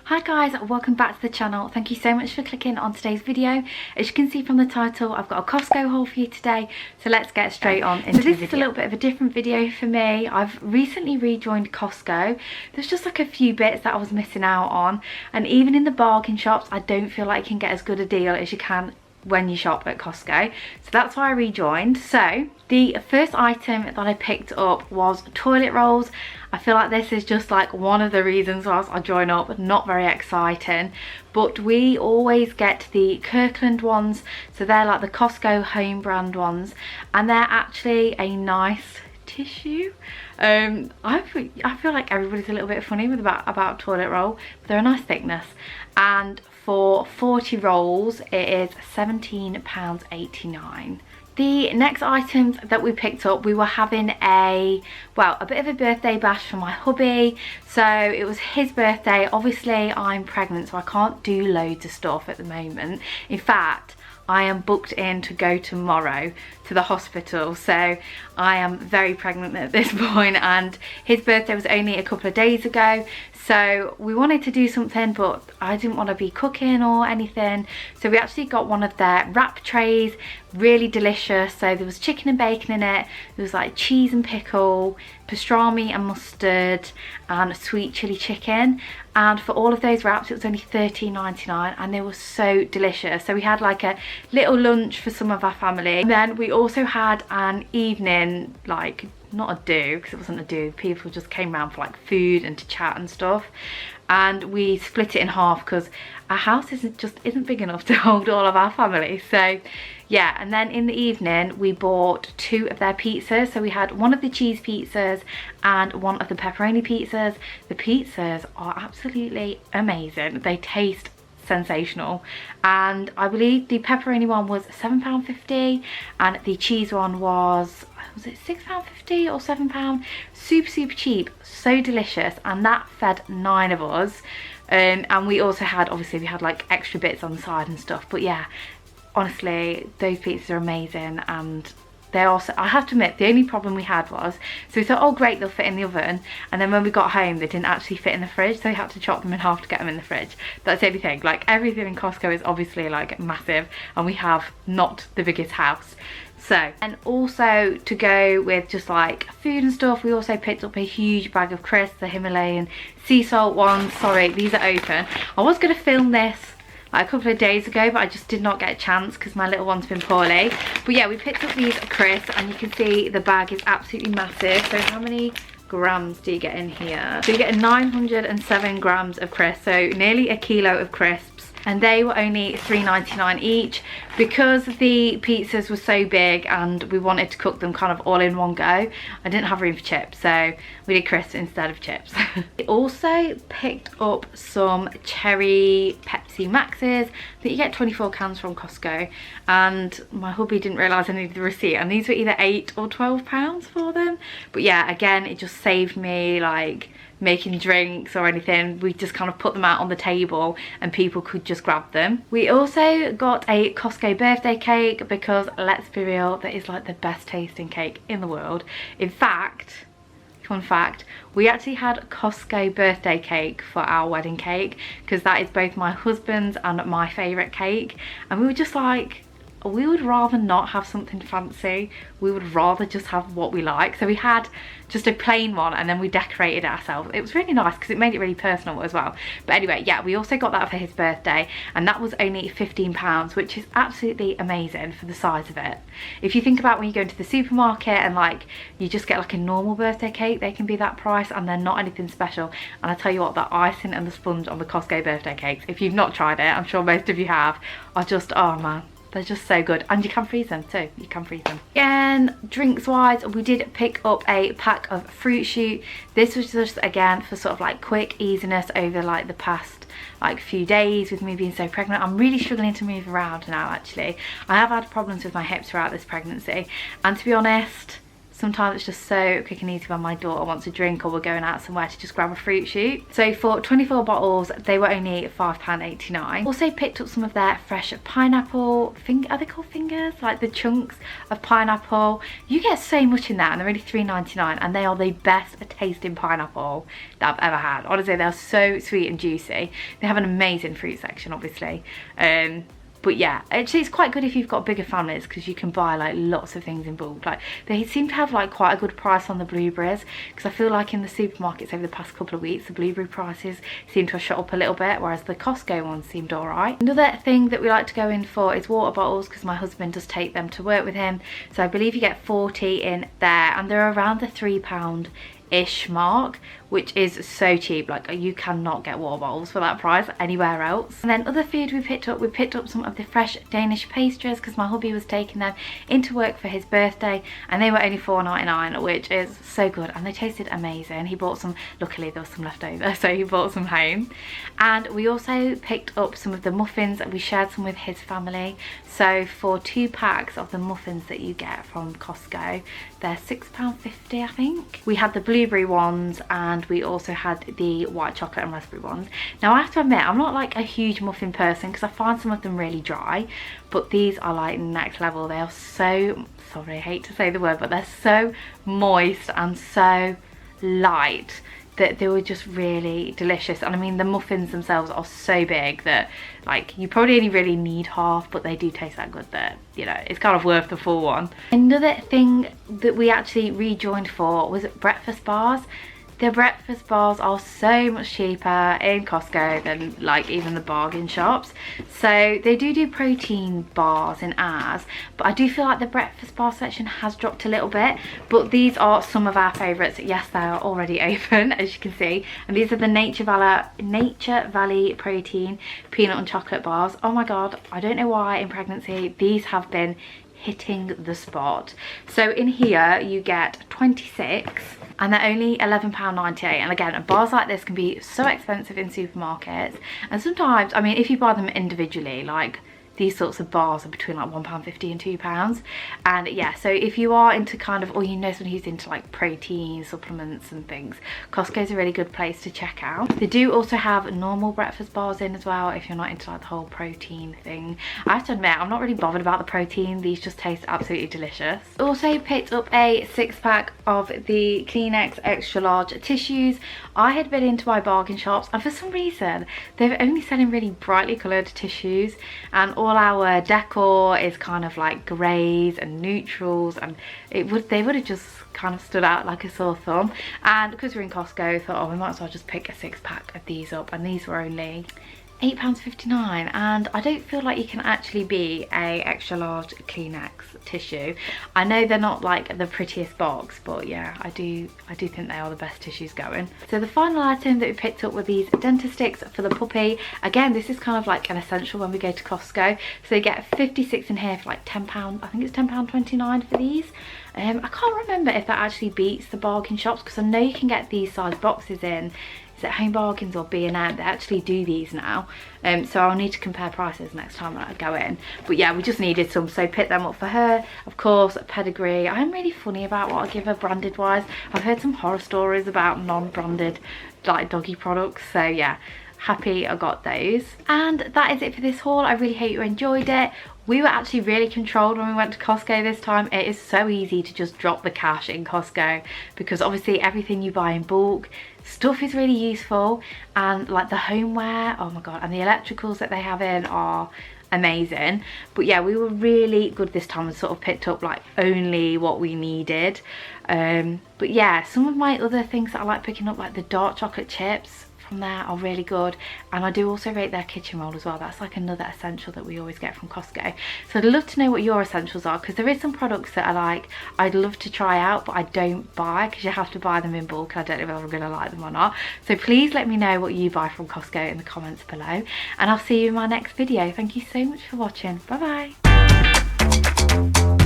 Hi guys, welcome back to the channel. Thank you so much for clicking on today's video. As you can see from the title, I've got a Costco haul for you today, so let's get straight on into the video. So this is a little bit of a different video for me. I've recently rejoined Costco. There's just like a few bits that I was missing out on, and even in the bargain shops I don't feel like you can get as good a deal as you can when you shop at Costco, so that's why I rejoined. So the first item that I picked up was toilet rolls. I feel like this is just like one of the reasons why I join up. Not very exciting, but we always get the Kirkland ones, so they're like the Costco home brand ones, and they're actually a nice tissue. I feel like everybody's a little bit funny with about toilet roll, but they're a nice thickness, and for 40 rolls it is £17.89. The next items that we picked up, we were having a bit of a birthday bash for my hubby. So it was his birthday. Obviously I'm pregnant, so I can't do loads of stuff at the moment. In fact, I am booked in to go tomorrow to the hospital, so I am very pregnant at this point, and his birthday was only a couple of days ago, so we wanted to do something, but I didn't want to be cooking or anything, so we actually got one of their wrap trays. Really delicious. So there was chicken and bacon in it, there was like cheese and pickle, pastrami and mustard, and sweet chili chicken, and for all of those wraps it was only £13.99, and they were so delicious. So we had like a little lunch for some of our family, and then we also had an evening, like not a do because it wasn't a do, people just came around for like food and to chat and stuff, and we split it in half because our house isn't big enough to hold all of our family. So yeah, and then in the evening we bought 2 of their pizzas. So we had one of the cheese pizzas and one of the pepperoni pizzas. The pizzas are absolutely amazing, they taste sensational, and I believe the pepperoni one was £7.50 and the cheese one was it £6.50 or £7? Super cheap, so delicious, and that fed 9 of us. And we also had, obviously we had like extra bits on the side and stuff, but yeah, honestly those pizzas are amazing. And they also, I have to admit, the only problem we had was, so we thought, oh great, they'll fit in the oven, and then when we got home they didn't actually fit in the fridge, so we had to chop them in half to get them in the fridge. That's the only thing. Like everything in Costco is obviously like massive, and we have not the biggest house. So, and also to go with just like food and stuff, we also picked up a huge bag of crisps, the Himalayan sea salt ones. Sorry, these are open. I was going to film this like a couple of days ago, but I just did not get a chance because my little one's been poorly. But yeah, we picked up these crisps, and you can see the bag is absolutely massive. So how many grams do you get in here? So you get 907 grams of crisps, so nearly a kilo of crisps, and they were only £3.99 each. Because the pizzas were so big and we wanted to cook them kind of all in one go, I didn't have room for chips, so we did crisps instead of chips. We also picked up some cherry Pepsi Maxes that you get 24 cans from Costco, and my hubby didn't realise I needed the receipt, and these were either £8 or £12 for them. But yeah, again, it just saved me like making drinks or anything. We just kind of put them out on the table and people could just grab them. We also got a Costco birthday cake because, let's be real, that is like the best tasting cake in the world. In fact, fun fact, we actually had Costco birthday cake for our wedding cake because that is both my husband's and my favourite cake, and we were just like, we would rather not have something fancy, we would rather just have what we like. So we had just a plain one, and then we decorated it ourselves. It was really nice because it made it really personal as well. But anyway, yeah, we also got that for his birthday, and that was only £15, which is absolutely amazing for the size of it. If you think about when you go into the supermarket and like you just get like a normal birthday cake, they can be that price and they're not anything special. And I tell you what, that icing and the sponge on the Costco birthday cakes, if you've not tried it, I'm sure most of you have, are just, oh man, they're just so good. And you can freeze them too, you can freeze them. Again, drinks wise, we did pick up a pack of Fruit Shoot. This was just again for sort of like quick easiness over like the past like few days with me being so pregnant. I'm really struggling to move around now actually. I have had problems with my hips throughout this pregnancy, and to be honest, sometimes it's just so quick and easy when my daughter wants a drink or we're going out somewhere to just grab a fruit shoot. So for 24 bottles, they were only £5.89. Also picked up some of their fresh pineapple, are they called fingers? Like the chunks of pineapple. You get so much in that, and they're only £3.99, and they are the best tasting pineapple that I've ever had. Honestly, they're so sweet and juicy. They have an amazing fruit section, obviously. But yeah, actually it's quite good if you've got bigger families, because you can buy like lots of things in bulk. Like they seem to have like quite a good price on the blueberries, because I feel like in the supermarkets over the past couple of weeks the blueberry prices seem to have shot up a little bit, whereas the Costco ones seemed alright. Another thing that we like to go in for is water bottles, because my husband does take them to work with him, so I believe you get 40 in there, and they're around the £3-ish mark, which is so cheap. Like you cannot get water bottles for that price anywhere else. And then other food we picked up some of the fresh Danish pastries, because my hubby was taking them into work for his birthday, and they were only £4.99, which is so good, and they tasted amazing. He bought some, luckily there was some left over, so he bought some home. And we also picked up some of the muffins, we shared some with his family. So for 2 packs of the muffins that you get from Costco, they're £6.50 I think. We had the blueberry ones, and we also had the white chocolate and raspberry ones. Now I have to admit, I'm not like a huge muffin person, because I find some of them really dry, but these are like next level. They are so, sorry I hate to say the word, but they're so moist and so light that they were just really delicious. And I mean, the muffins themselves are so big that like you probably only really need half, but they do taste that good that, you know, it's kind of worth the full one. Another thing that we actually rejoined for was breakfast bars. The breakfast bars are so much cheaper in Costco than like even the bargain shops. So they do protein bars in ours, but I do feel like the breakfast bar section has dropped a little bit. But these are some of our favourites. Yes, they are already open, as you can see. And these are the Nature Valley protein peanut and chocolate bars. Oh my god, I don't know why in pregnancy these have been hitting the spot. So in here you get 26, and they're only £11.98. And again, bars like this can be so expensive in supermarkets, and sometimes, I mean, if you buy them individually, like these sorts of bars are between like £1.50 and £2. And yeah, so if you are into kind of, or you know someone who's into like protein supplements and things, Costco's a really good place to check out. They do also have normal breakfast bars in as well, if you're not into like the whole protein thing. I have to admit, I'm not really bothered about the protein. These just taste absolutely delicious. Also picked up a 6-pack of the Kleenex extra large tissues. I had been into my bargain shops, and for some reason they're only selling really brightly coloured tissues, and all our decor is kind of like greys and neutrals, and they would have just kind of stood out like a sore thumb. And because we're in Costco, I thought, oh, we might as well just pick a 6-pack of these up, and these were only £8.59, and I don't feel like you can actually beat a extra large Kleenex tissue. I know they're not like the prettiest box, but yeah, I do think they are the best tissues going. So the final item that we picked up were these dental sticks for the puppy. Again, this is kind of like an essential when we go to Costco. So they get 56 in here for like £10. I think it's £10.29 for these. I can't remember if that actually beats the bargain shops, because I know you can get these size boxes in, is it Home Bargains or B&M? They actually do these now, so I'll need to compare prices next time when I go in. But yeah, we just needed some, so pick them up for her. Of course, Pedigree. I'm really funny about what I give her branded wise. I've heard some horror stories about non-branded like doggy products, so yeah, happy I got those. And that is it for this haul. I really hope you enjoyed it. We were actually really controlled when we went to Costco this time. It is so easy to just drop the cash in Costco, because obviously everything you buy in bulk, stuff is really useful, and like the homeware, oh my god, and the electricals that they have in are amazing. But yeah, we were really good this time and sort of picked up like only what we needed. But yeah, some of my other things that I like picking up, like the dark chocolate chips from there, are really good, and I do also rate their kitchen roll as well. That's like another essential that we always get from Costco. So I'd love to know what your essentials are, because there is some products that are like I'd love to try out but I don't buy, because you have to buy them in bulk. I don't know if I'm gonna like them or not, so please let me know what you buy from Costco in the comments below, and I'll see you in my next video. Thank you so much for watching. Bye bye.